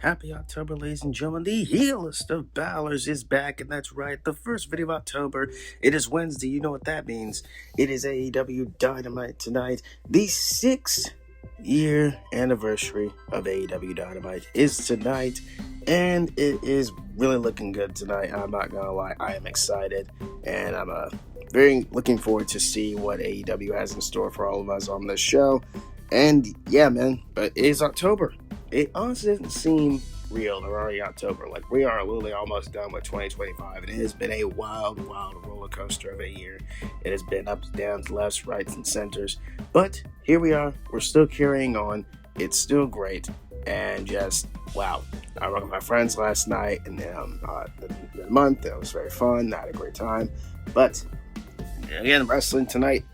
Happy October, ladies and gentlemen. The healest of ballers is back, and that's right, the first video of October. It is Wednesday. You know what that means. It is AEW Dynamite tonight. The 6-year anniversary of AEW Dynamite is tonight, and it is really looking good tonight. I'm not gonna lie, I am excited, and I'm very looking forward to see what AEW has in store for all of us on this show. And yeah, man, but it is October. It honestly doesn't seem real. They're already October. Like, we are literally almost done with 2025. And it has been a wild roller coaster of a year. It has been ups, downs, lefts, rights, and centers. But here we are. We're still carrying on. It's still great. And just, wow. I went with my friends last night and the month. It was very fun. I had a great time. But again, wrestling tonight.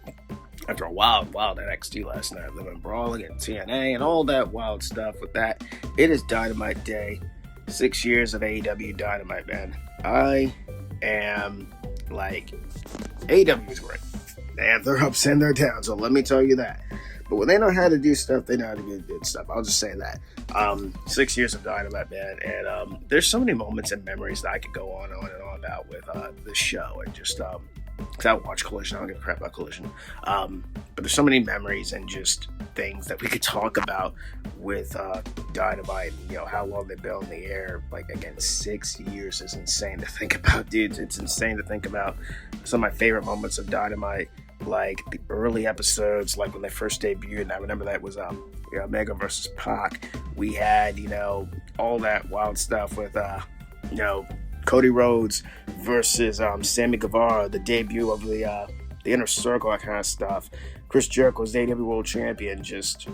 After a wild NXT last night, they've been brawling and TNA and all that wild stuff with that. It is Dynamite Day. 6 years of AEW Dynamite, man. I am like, AEW is great. They have their ups and their downs, so let me tell you that. But when they know how to do stuff, they know how to do good stuff. I'll just say that. 6 years of Dynamite, man. And there's so many moments and memories that I could go on and on about with this show. And just, because I watch Collision, I don't give a crap about Collision. But there's so many memories and just things that we could talk about with Dynamite. You know, how long they've been on the air. Like, again, 6 years is insane to think about, dudes. It's insane to think about. Some of my favorite moments of Dynamite, like the early episodes, like when they first debuted, and I remember that was Omega versus Pac. We had, all that wild stuff with Cody Rhodes versus Sammy Guevara, the debut of the Inner Circle, that kind of stuff. Chris Jericho was the AEW World Champion. Just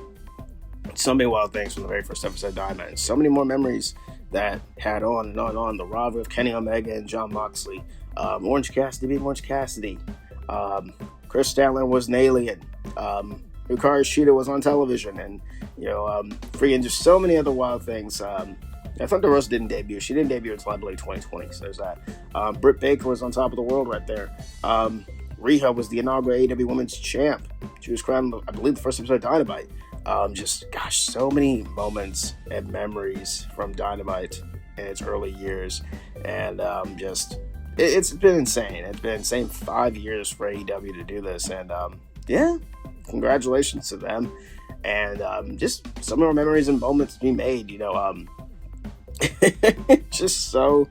so many wild things from the very first episode of Dynamite. And so many more memories that had on and on and on. The rivalry of Kenny Omega and Jon Moxley. Orange Cassidy being Orange Cassidy. Chris Statler was an alien. Hikaru Shida was on television. And, freaking just so many other wild things. Thunder Rosa didn't debut. She didn't debut until, I believe, 2020. So there's that. Britt Baker was on top of the world right there. Rhea was the inaugural AEW Women's Champ. She was crowned, I believe, the first episode of Dynamite. So many moments and memories from Dynamite in its early years. And it's been insane. It's been insane 5 years for AEW to do this. And, congratulations to them. And just some more memories and moments to be made, just so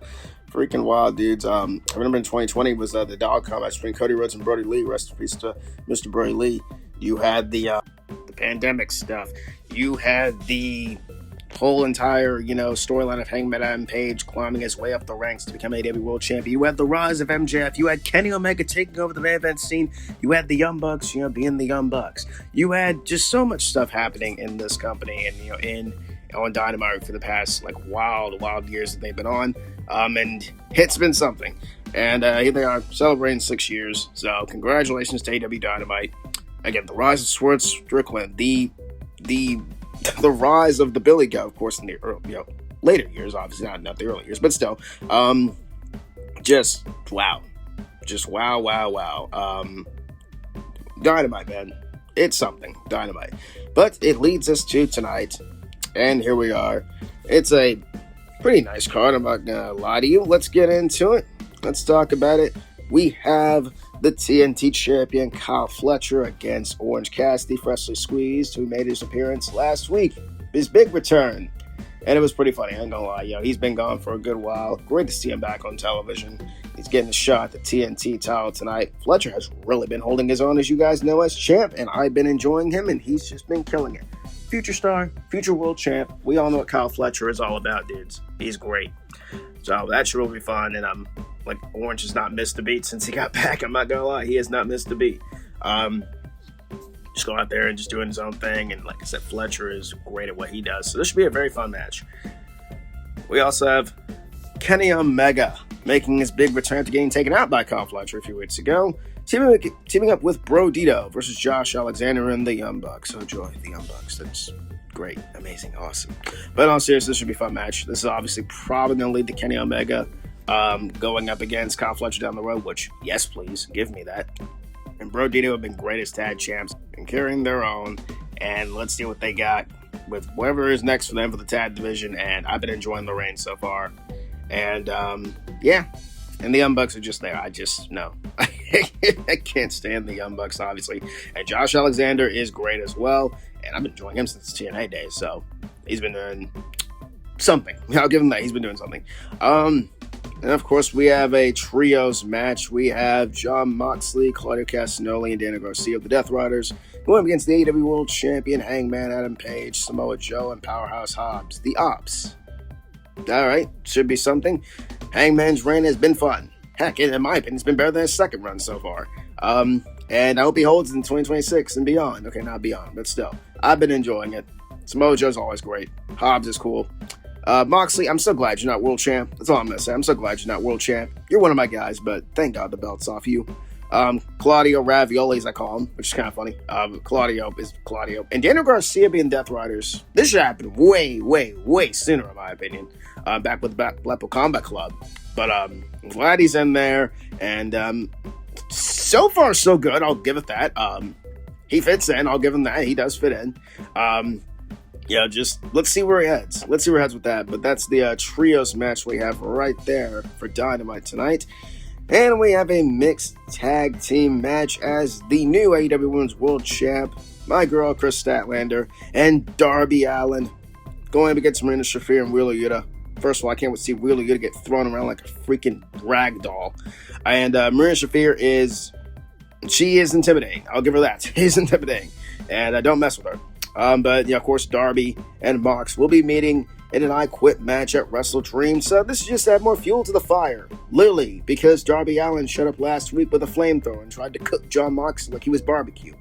freaking wild, dudes. I remember in 2020 was the dog combat between Cody Rhodes and Brody Lee. Rest in peace to Mr. Brody Lee. You had the pandemic stuff. You had the whole entire, storyline of Hangman Adam Page climbing his way up the ranks to become AEW World Champion. You had the rise of MJF. You had Kenny Omega taking over the main event scene. You had the Young Bucks, being the Young Bucks. You had just so much stuff happening in this company and, on Dynamite for the past wild years that they've been on, and it's been something. And here they are celebrating 6 years. So congratulations to AEW Dynamite. Again, the rise of Swerve Strickland, the rise of the Billy Goat, of course, in the early, later years, obviously not the early years, but still, just wow. Dynamite, man, it's something. Dynamite, but it leads us to tonight. And here we are. It's a pretty nice card, I'm not gonna lie to you. Let's get into it. Let's talk about it. We have the TNT champion Kyle Fletcher against Orange Cassidy, freshly squeezed, who made his appearance last week. His big return. And it was pretty funny, I ain't gonna lie. He's been gone for a good while. Great to see him back on television. He's getting a shot at the TNT title tonight. Fletcher has really been holding his own, as you guys know, as champ, and I've been enjoying him, and he's just been killing it. Future star, future world champ. We all know what Kyle Fletcher is all about, dudes. He's great. So that should really be fun. And Orange has not missed a beat since he got back. I'm not gonna lie, he has not missed a beat. Just going out there and just doing his own thing. And like I said, Fletcher is great at what he does. So this should be a very fun match. We also have Kenny Omega making his big return after getting taken out by Kyle Fletcher a few weeks ago. Teaming up with Bro Dito versus Josh Alexander and the Young Bucks. Oh joy, the Young Bucks. That's great, amazing, awesome. But in all seriousness, this should be a fun match. This is obviously probably going to lead to Kenny Omega going up against Kyle Fletcher down the road, which, yes, please, give me that. And Bro Dito have been great as tag champs and carrying their own. And let's see what they got with whatever is next for them for the tag division, and I've been enjoying the reign so far. And yeah, and the Young Bucks are just there. I just no, I can't stand the Young Bucks, obviously. And Josh Alexander is great as well, and I've been enjoying him since TNA days. So he's been doing something. I'll give him that. He's been doing something. And of course, we have a trios match. We have Jon Moxley, Claudio Castagnoli, and Daniel Garcia of the Death Riders going up against the AEW World Champion Hangman Adam Page, Samoa Joe, and Powerhouse Hobbs. The Ops. All right, should be something. Hangman's reign has been fun. Heck, in my opinion, it's been better than his second run so far. And I hope he holds in 2026 and beyond. Okay, not beyond, but still. I've been enjoying it. Samoa Joe's always great. Hobbs is cool. Moxley, I'm so glad you're not world champ. That's all I'm going to say. I'm so glad you're not world champ. You're one of my guys, but thank God the belt's off you. Claudio Ravioli, as I call him, which is kind of funny. Claudio is Claudio. And Daniel Garcia being Death Riders. This should happen way, way, way sooner, in my opinion. Back with the Blackpool Combat Club. But I'm glad he's in there. And so far, so good. I'll give it that. He fits in. I'll give him that. He does fit in. Yeah, just let's see where he heads. Let's see where he heads with that. But that's the trios match we have right there for Dynamite tonight. And we have a mixed tag team match as the new AEW Women's World Champ, my girl Chris Statlander, and Darby Allin going up against Marina Shafir and Wheeler Yuta. First of all, I can't wait to see Wheeler Yuta get thrown around like a freaking rag doll. And Marina Shafir is intimidating. I'll give her that. She's intimidating. And don't mess with her. But, of course, Darby and Mox will be meeting in an I Quit match at Wrestle Dream. So this is just to add more fuel to the fire. Literally, because Darby Allin showed up last week with a flamethrower and tried to cook Jon Moxley like he was barbecue.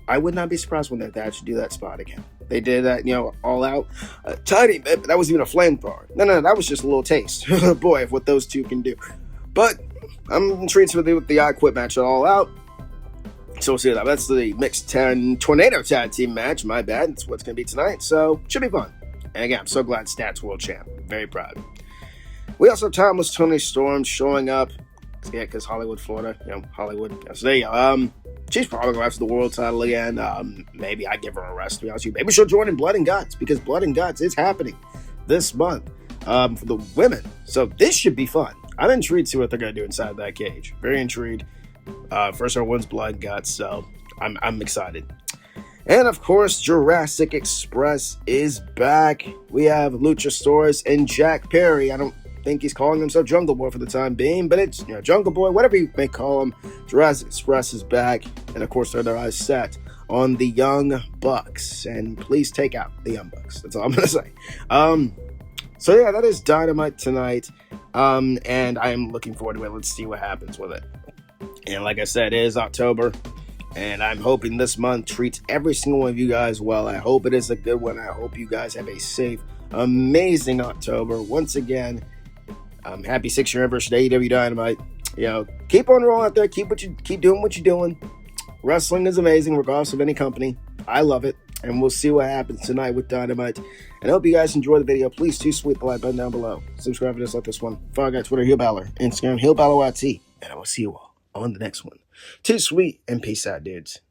I would not be surprised when they actually do that spot again. They did that, all out. Tiny bit, but that was even a flamethrower. No, that was just a little taste. Boy, of what those two can do. But I'm intrigued with the I Quit match all out. So we'll see that. That's the mixed 10 tornado tag team match. My bad. That's what's going to be tonight. So should be fun. And again, I'm so glad Stats World Champ. Very proud. We also have Timeless Tony Storm showing up. Yeah, because Hollywood, Florida. Hollywood. So there you go. She's probably going after the world title again. Maybe I give her a rest, to be honest with you. Maybe she'll join in Blood and Guts, because Blood and Guts is happening this month for the women. So this should be fun. I'm intrigued to see what they're going to do inside that cage. Very intrigued. First one wins Blood and Guts, so I'm excited. And of course, Jurassic Express is back. We have Luchasaurus and Jack Perry. I don't think he's calling himself Jungle Boy for the time being, but it's Jungle Boy, whatever you may call him. Jurassic Express is back, and of course, their eyes set on the Young Bucks. And please take out the Young Bucks. That's all I'm gonna say. So yeah, that is Dynamite tonight, and I am looking forward to it. Let's see what happens with it. And like I said, it is October, and I'm hoping this month treats every single one of you guys well. I hope it is a good one. I hope you guys have a safe, amazing October. Once again, happy 6-year anniversary to AEW Dynamite. Keep on rolling out there. Keep doing what you're doing. Wrestling is amazing, regardless of any company. I love it, and we'll see what happens tonight with Dynamite. And I hope you guys enjoy the video. Please do sweep the like button down below. Subscribe to just like this one. Follow me on Twitter, Heel Balor, Instagram, Heel Balor YT, and I will see you all on the next one. Too sweet, and peace out, dudes.